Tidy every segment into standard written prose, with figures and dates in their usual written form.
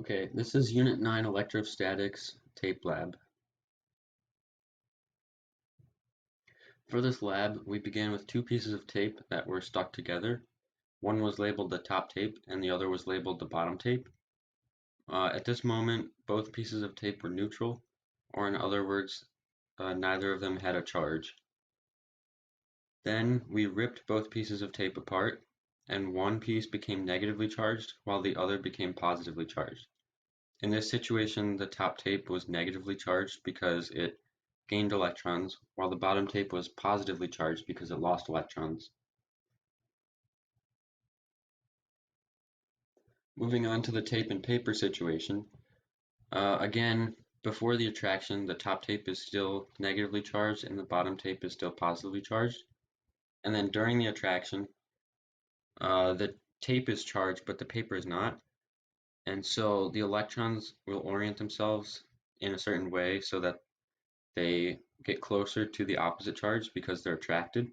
Okay, this is Unit 9 Electrostatics Tape Lab. For this lab, we began with two pieces of tape that were stuck together. One was labeled the top tape and the other was labeled the bottom tape. At this moment, both pieces of tape were neutral, or in other words, neither of them had a charge. Then we ripped both pieces of tape apart, and one piece became negatively charged while the other became positively charged. In this situation, the top tape was negatively charged because it gained electrons, while the bottom tape was positively charged because it lost electrons. Moving on to the tape and paper situation. Again, before the attraction, the top tape is still negatively charged and the bottom tape is still positively charged. And then during the attraction, the tape is charged, but the paper is not. And so the electrons will orient themselves in a certain way so that they get closer to the opposite charge because they're attracted.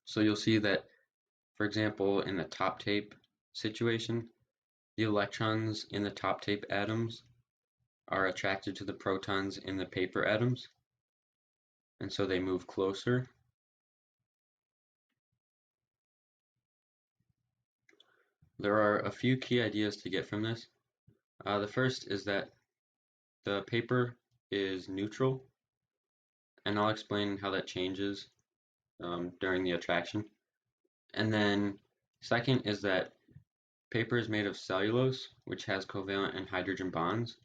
So you'll see that, for example, in the top tape situation, the electrons in the top tape atoms are attracted to the protons in the paper atoms, and so they move closer. There are a few key ideas to get from this. The first is that the paper is neutral, and I'll explain how that changes during the attraction. And then second is that paper is made of cellulose, which has covalent and hydrogen bonds,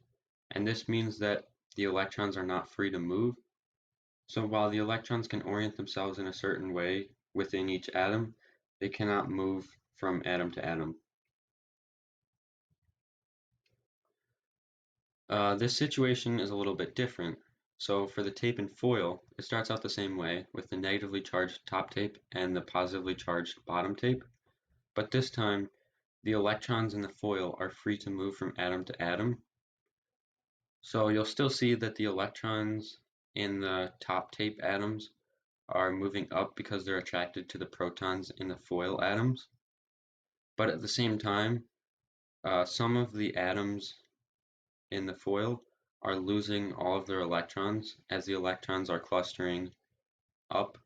and this means that the electrons are not free to move. So while the electrons can orient themselves in a certain way within each atom, they cannot move from atom to atom. This situation is a little bit different. So for the tape and foil, it starts out the same way with the negatively charged top tape and the positively charged bottom tape. But this time, the electrons in the foil are free to move from atom to atom. So you'll still see that the electrons in the top tape atoms are moving up because they're attracted to the protons in the foil atoms. But at the same time, some of the atoms in the foil are losing all of their electrons as the electrons are clustering up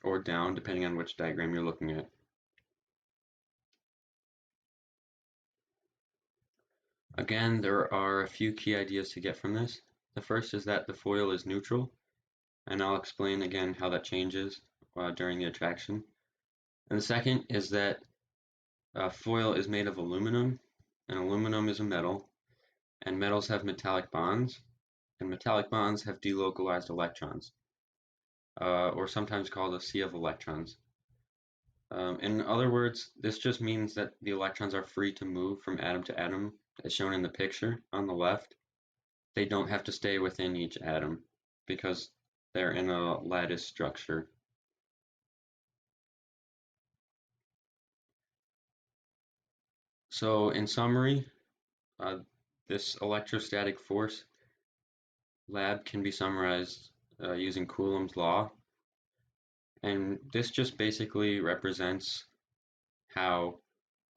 or down depending on which diagram you're looking at. Again, there are a few key ideas to get from this. The first is that the foil is neutral, and I'll explain again how that changes during the attraction. And the second is that foil is made of aluminum, and aluminum is a metal, and metals have metallic bonds, and metallic bonds have delocalized electrons, or sometimes called a sea of electrons. In other words, this just means that the electrons are free to move from atom to atom, as shown in the picture on the left. They don't have to stay within each atom because they're in a lattice structure. So in summary, this electrostatic force lab can be summarized using Coulomb's law. And this just basically represents how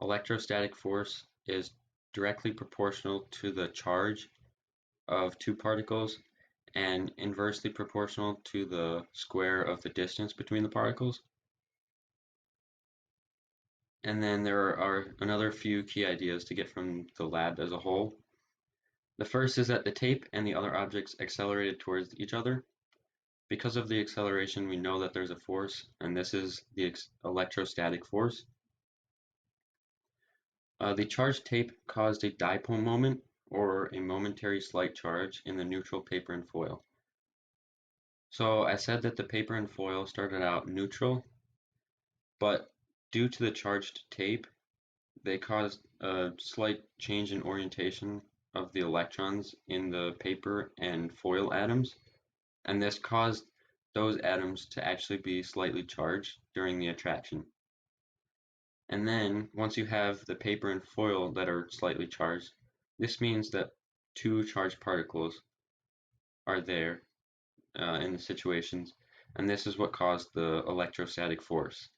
electrostatic force is directly proportional to the charge of two particles and inversely proportional to the square of the distance between the particles. And then there are another few key ideas to get from the lab as a whole. The first is that the tape and the other objects accelerated towards each other. Because of the acceleration, we know that there's a force, and this is the electrostatic force. The charged tape caused a dipole moment, or a momentary slight charge, in the neutral paper and foil. So I said that the paper and foil started out neutral, but due to the charged tape, they caused a slight change in orientation of the electrons in the paper and foil atoms, and this caused those atoms to actually be slightly charged during the attraction. And then, once you have the paper and foil that are slightly charged, this means that two charged particles are there in the situations, and this is what caused the electrostatic force.